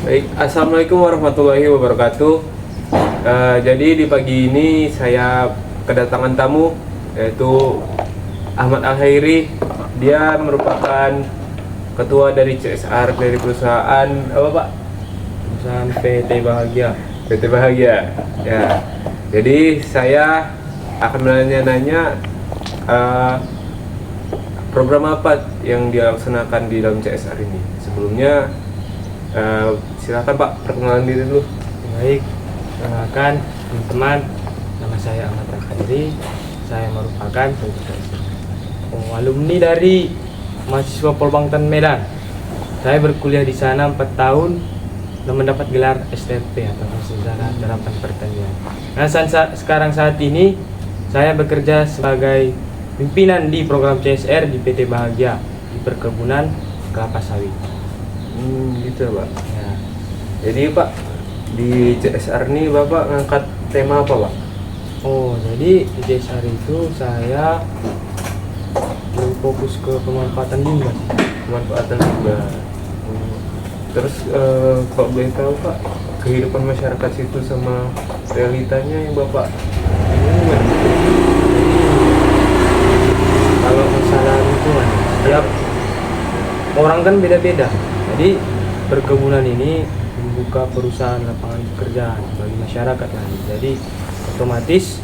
Baik, Assalamualaikum warahmatullahi wabarakatuh. Jadi di pagi ini saya kedatangan tamu yaitu Ahmad Al-Hairi. Dia merupakan ketua dari CSR dari perusahaan apa Pak? Perusahaan PT Bahagia. PT Bahagia. Ya. Jadi saya akan menanya-nanya program apa yang dilaksanakan di dalam CSR ini. Sebelumnya silakan Pak, perkenalan diri dulu. Baik, perkenalkan teman-teman, nama saya Ahmad Al-Hairi. Saya merupakan alumni dari mahasiswa Polbangtan Medan. Saya berkuliah di sana 4 tahun dan mendapat gelar STP atau Sarjana Terapan Pertanian. Nah, sekarang saat ini saya bekerja sebagai pimpinan di program CSR di PT Bahagia di perkebunan kelapa sawit. Gitu Pak. Ya. Jadi Pak, di CSR ini Bapak ngangkat tema apa Pak? Oh, jadi di CSR itu saya lebih fokus ke pemanfaatan limbah. Pemanfaatan limbah. Terus kalau boleh tahu Pak, kehidupan masyarakat situ sama realitanya yang Bapak ini gimana? Kalau masalah lingkungan, setiap orang kan beda-beda. Jadi perkebunan ini membuka perusahaan lapangan pekerjaan bagi masyarakat nanti. Jadi otomatis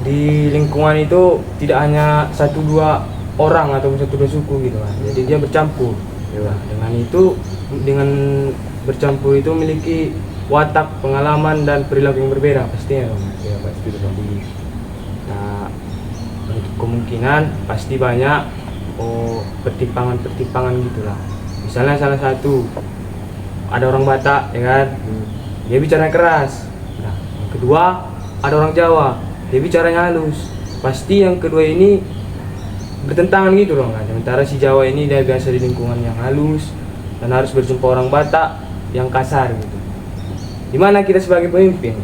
di lingkungan itu tidak hanya 1-2 orang atau 1-2 suku gitu kan. Jadi dia bercampur. Nah, dengan itu, dengan bercampur itu memiliki watak, pengalaman dan perilaku yang berbeda pastinya. Ya pasti itu Pak. Nah, untuk kemungkinan pasti banyak pertimbangan gitulah. Misalnya salah satu ada orang Batak, ya kan, dia bicara keras. Nah, yang kedua ada orang Jawa, dia bicaranya halus. Pasti yang kedua ini bertentangan gitu loh kan. Sementara si Jawa ini dia biasa di lingkungan yang halus dan harus berjumpa orang Batak yang kasar gitu. Dimana kita sebagai pemimpin,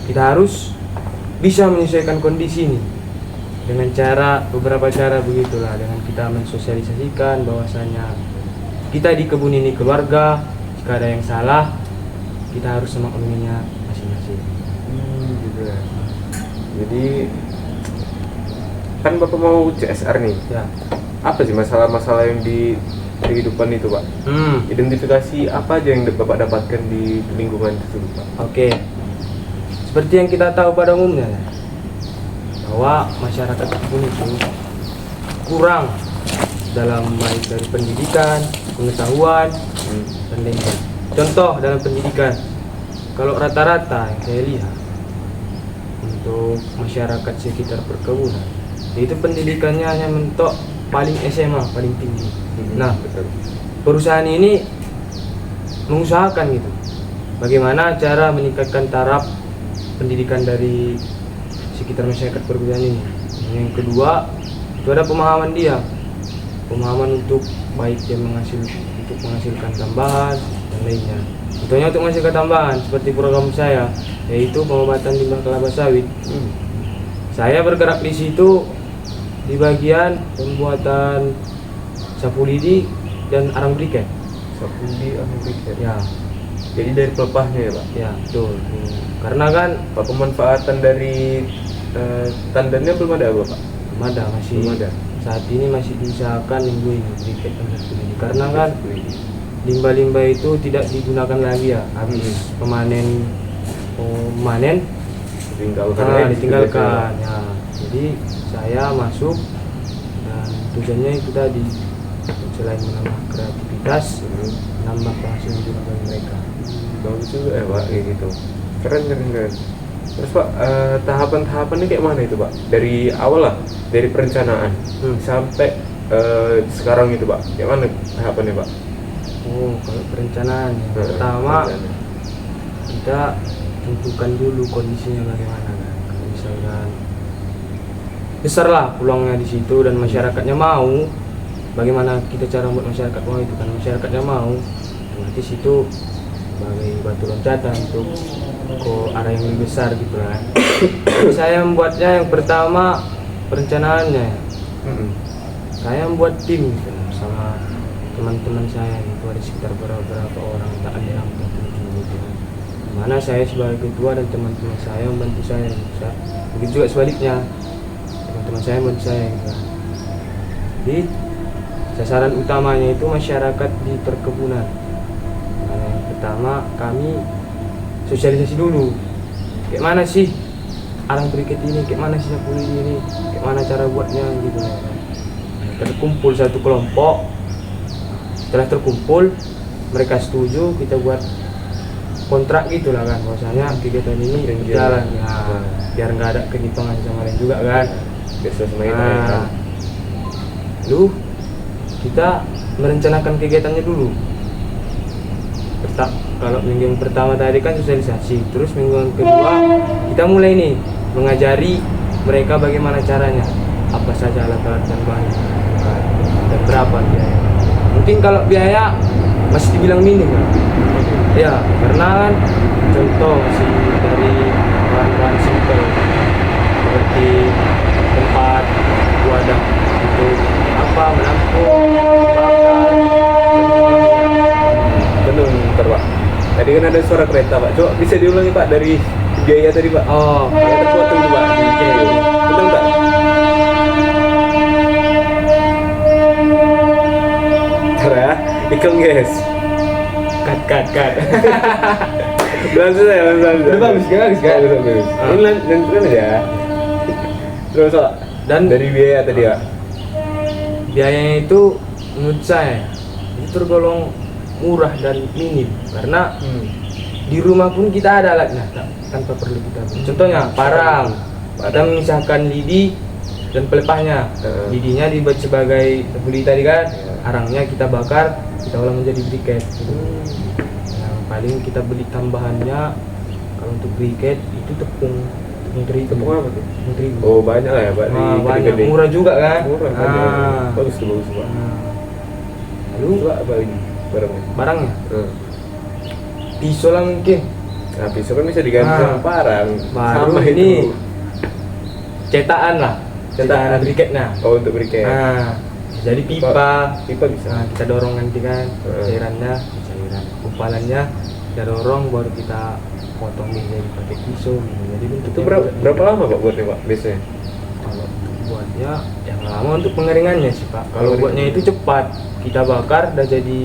kita harus bisa menyesuaikan kondisi ini dengan beberapa cara begitulah, dengan kita mensosialisasikan bahwasanya kita di kebun ini keluarga, jika ada yang salah kita harus memakluminya masing-masing. Gitu ya. Jadi kan Bapak mau CSR nih. Ya. Apa sih masalah-masalah yang di kehidupan itu Pak? Identifikasi apa aja yang Bapak dapatkan di lingkungan tersebut Pak? Oke. Seperti yang kita tahu pada umumnya bahwa masyarakat kebun itu kurang dalam baik dari pendidikan, pengetahuan, dan lainnya. Contoh dalam pendidikan, kalau rata-rata yang saya lihat untuk masyarakat sekitar perkebunan, itu pendidikannya hanya mentok paling SMA, paling tinggi. Nah, perusahaan ini mengusahakan gitu, bagaimana cara meningkatkan taraf pendidikan dari sekitar masyarakat perkebunan ini. Yang kedua, itu ada pemahaman untuk baik dia menghasilkan tambahan dan lainnya. Contohnya untuk menghasilkan tambahan seperti program saya, yaitu pengobatan limbah kelapa sawit. Saya bergerak di situ di bagian pembuatan sapu lidi dan arang briket. Sapu lidi, arang briket. Ya. Jadi dari pelepahnya ya Pak? Ya, betul. Karena kan Pak, pemanfaatan dari tandannya belum ada Bapak? belum ada, Belum ada. Saat ini masih diusahakan limbah ini briket dan sapu lidi. Karena kan limbah-limbah itu tidak digunakan lagi ya, habis panen ditinggalkan ya. Jadi saya masuk dan tujuannya itu tadi, selain menambah kreativitas, menambah penghasilan juga bagi mereka. Bagus juga ya Pak, kayak gitu. Keren. Terus Pak, tahapan-tahapannya kayak mana itu Pak? Dari awal lah, dari perencanaan sampai sekarang itu Pak, kayak mana tahapannya Pak? Kalau perencanaan pertama kita tentukan dulu kondisinya bagaimana kan. Kalau misalkan besar lah peluangnya di situ dan masyarakatnya mau, bagaimana kita cara membuat masyarakat mau itu kan. Masyarakatnya mau, otomatis itu sebagai batu loncatan untuk ke arah yang lebih besar gitu kan. Saya membuatnya yang pertama perencanaannya. Saya membuat tim gitu, sama teman-teman saya itu ada sekitar beberapa orang, tak ada yang tertuju gitu. Mana saya sebagai ketua dan teman-teman saya membantu saya gitu. Begitu juga sebaliknya, teman-teman saya membantu saya gitu. Jadi sasaran utamanya itu masyarakat di perkebunan. Nah, yang pertama kami sosialisasi dulu, kayak mana sih arang briket ini, kayak mana sih sapu lidi ini, kayak mana cara buatnya gitu. Nah, terkumpul satu kelompok. Setelah terkumpul, mereka setuju, kita buat kontrak gitulah kan, bahwasanya kegiatan ini berjalan ya, biar nggak ada ketimpangan sama lain juga kan. Biasa semuanya kan. Lalu kita merencanakan kegiatannya dulu. Kalau minggu yang pertama tadi kan sosialisasi, terus minggu yang kedua kita mulai nih mengajari mereka bagaimana caranya, apa saja alat-alat dan bahan dan berapa biaya. Mungkin kalau biaya masih dibilang minim kan? Ya, karena kan contoh masih dari bahan-bahan simpel seperti tempat wadah untuk apa menampung, bakar, Bentar Pak, tadi kan ada suara kereta Pak, coba bisa diulangi Pak dari biaya tadi Pak. oh Biaya terpotong tuh Pak di video. Betul tak? Ntar ya, iklan guys. cut. Langsung ya, langsung. Udah bagus kan? Bagus. Ini lanjutkan aja. Terus Pak, Dan dari biaya tadi Pak. biayanya itu menurut saya itu tergolong murah dan minim, karena di rumah pun kita ada alatnya tanpa perlu kita beli. Contohnya parang, kita memisahkan lidi dan pelepahnya. Lidinya dibuat sebagai buli tadi kan, arangnya kita bakar, kita olah menjadi briket. Nah, paling kita beli tambahannya kalau untuk briket itu tepung terigu. Tepung apa tuh? Tepung terigu. Oh banyak lah ya Pak. Nah, di banyak, gede-gede. murah juga kan. Murah kan. Nah. Bagus Pak. Lalu Coba apa lagi barangnya? barangnya pisau lah mungkin. Nah pisau kan bisa diganti sama parang. Baru Sama ini itu. cetakan lah, cetakan briketnya. Oh untuk briket. Nah, jadi pipa. Pipa bisa. Nah, kita dorong nanti kan cairan, kumpalannya kita dorong, baru kita potong jadi pakai pisau gitu. Jadi Itu berapa lama Pak buatnya Pak biasanya? Kalau buatnya yang lama untuk pengeringannya sih Pak. Kalau Pengeringan. buatnya itu cepat, kita bakar udah jadi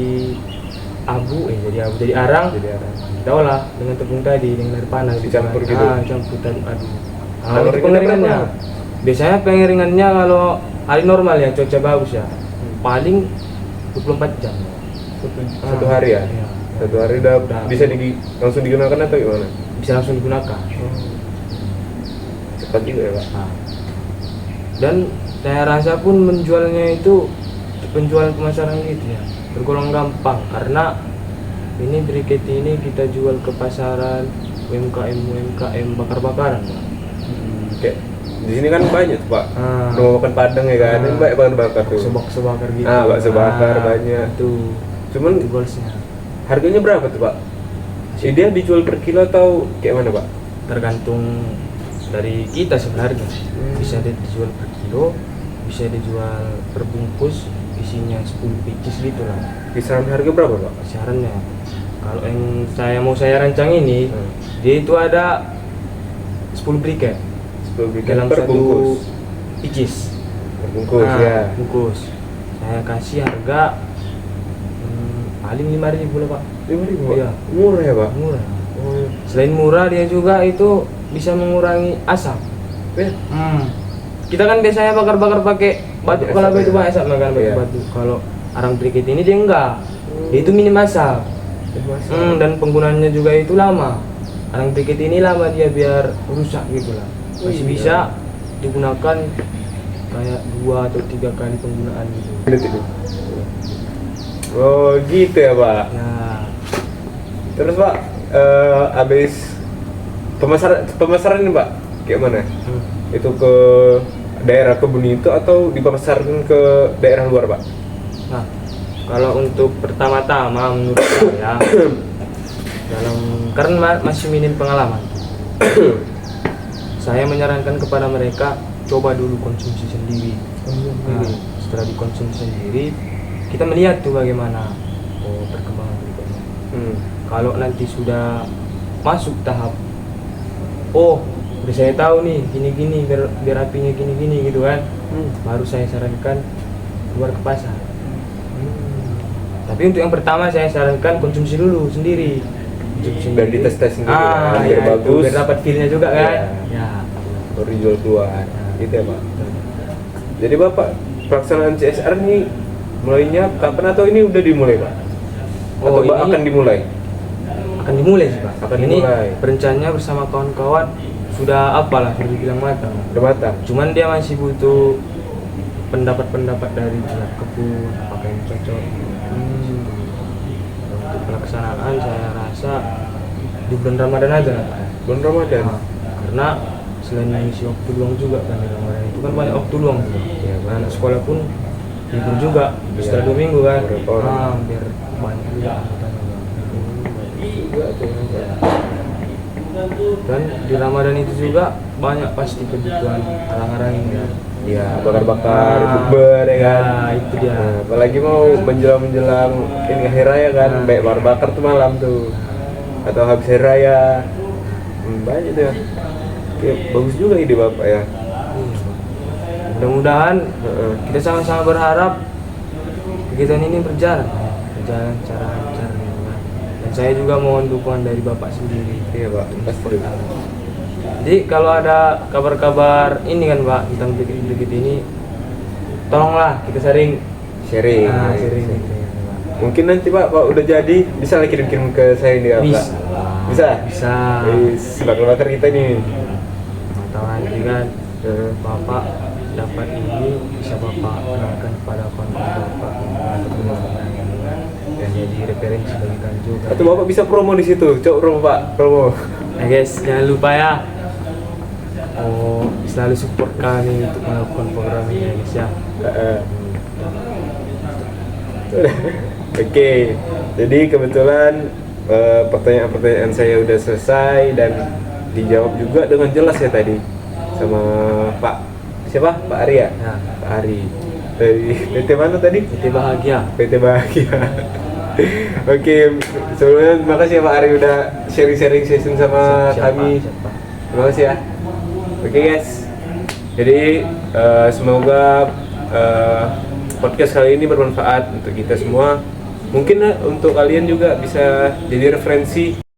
jadi arang. Jadi arang. Kita olah dengan tepung tadi, dengan air panas Dicampur kan. gitu? Campur tadi aduk. Nah, Kalau untuk pengeringannya berapa? biasanya pengeringannya kalau hari normal ya, cuaca bagus ya, paling 24 jam. Satu hari ya? Iya. Satu hari udah Udah. bisa langsung digunakan atau gimana? Bisa langsung digunakan. Cepat juga ya Pak. Nah, dan saya rasa pun menjualnya itu penjualan pemasaran gitu ya tergolong gampang, karena ini briket ini kita jual ke pasaran UMKM bakar-bakaran Pak. Kayak di sini kan banyak tuh Pak. Ah. Rumah makan Padang ya kan, ini banyak bahan bakar tuh. Bakso bakar gitu. Bakso bakar banyak. Itu Cuman itu goalsnya. harganya berapa tuh Pak? Dia dijual per kilo atau kayak mana Pak? Tergantung dari kita sebenarnya. Bisa dijual per kilo, bisa dijual per bungkus, isinya 10 pieces gitu lah. Kisaran harga berapa Pak? Sarannya, kalau yang saya rancang ini, dia itu ada 10 briket 10 briket dalam per satu bungkus. pieces. Per bungkus ya. Bungkus. Saya kasih harga paling 5.000 lah Pak. 5.000 Pak? Iya. Murah ya Pak? Murah. Oh, Selain murah, dia juga itu bisa mengurangi asap. ya. Kita kan biasanya bakar-bakar pakai batu, kalau Asap itu ya. banyak asap makan Iya. batu. Kalau arang briket ini dia enggak. Dia itu minim asap. Dan penggunaannya juga itu lama. Arang briket ini lama dia biar rusak gitu lah. Masih iya. bisa digunakan kayak 2 atau 3 kali penggunaan gitu. Oh gitu ya Pak. Nah, Terus Pak, habis pemasaran ini Pak, kayak mana? Itu ke daerah kebun itu atau dipasarkan ke daerah luar Pak? Nah, kalau untuk pertama-tama menurut saya karena masih minim pengalaman, saya menyarankan kepada mereka coba dulu konsumsi sendiri. Nah, setelah dikonsumsi sendiri, kita melihat tuh bagaimana perkembangan berikutnya. Kalau nanti sudah masuk tahap, oh udah saya tahu nih gini-gini biar apinya gini-gini gitu kan, baru saya sarankan keluar ke pasar. Tapi untuk yang pertama saya sarankan konsumsi dulu sendiri. Dan dites-tes sendiri kan, biar ya, bagus, biar dapat feel-nya juga kan. Ya. baru dijual keluar. Gitu ya Pak. Jadi Bapak pelaksanaan CSR ini mulainya kapan atau ini udah dimulai Pak? Atau Oh, ini akan dimulai? akan dimulai sih Pak. Akan Ini dimulai. perencanaannya bersama kawan-kawan sudah apalah, sudah dibilang matang. Udah matang. Cuman dia masih butuh pendapat-pendapat dari pihak kebun, apakah yang cocok. Untuk pelaksanaan saya rasa di bulan Ramadan aja lah Pak. Bulan Ramadan. Nah, karena selain mengisi waktu luang juga kan di Ramadan itu kan banyak waktu luang juga. Iya, Nah, anak sekolah pun libur juga setelah 2 minggu kan. Berapa orang? Biar banyak juga anggotanya. Juga tuh. Dan di Ramadan itu juga banyak pasti kebutuhan arang-arang ini ya. Iya, bakar-bakar, bukber ya kan. Nah, itu dia. Nah, apalagi mau menjelang ini akhir raya kan, baik bakar tuh malam tuh. Atau habis hari raya. Banyak tuh ya. Oke, bagus juga ide Bapak ya. Mudah-mudahan Heeh. kita sama-sama berharap kegiatan ini berjalan secara lancar gitu kan. Dan saya juga mohon dukungan dari Bapak sendiri. Iya Pak, pasti. Jadi kalau ada kabar-kabar ini kan Pak tentang dikit-dikit ini, tolonglah kita sharing. Sharing. Sharing gitu ya, Pak. Mungkin nanti Pak udah jadi bisa lah kirim-kirim ke saya nih Pak. Bisa. Bisa? Bisa. Bakar-bakar kita nih. Atau nanti kan Bapak dapat ini bisa Bapak kenalkan kepada kawan-kawan Bapak atau teman-teman yang dan jadi referensi bagi kalian juga. Atau Bapak bisa promo di situ. Coba promo Pak, promo. Nah guys, jangan lupa ya selalu support kami untuk melakukan program ini guys ya. Oke, jadi kebetulan pertanyaan-pertanyaan saya udah selesai dan dijawab juga dengan jelas ya tadi sama Pak siapa? Pak Ari ya? Nah, Pak Ari dari PT mana tadi? PT Bahagia. PT Bahagia. Oke, sebelumnya terima kasih ya Pak Ari udah sharing-sharing session sama kami. Terima kasih ya. Oke guys, jadi semoga podcast kali ini bermanfaat untuk kita semua. Mungkin untuk kalian juga bisa jadi referensi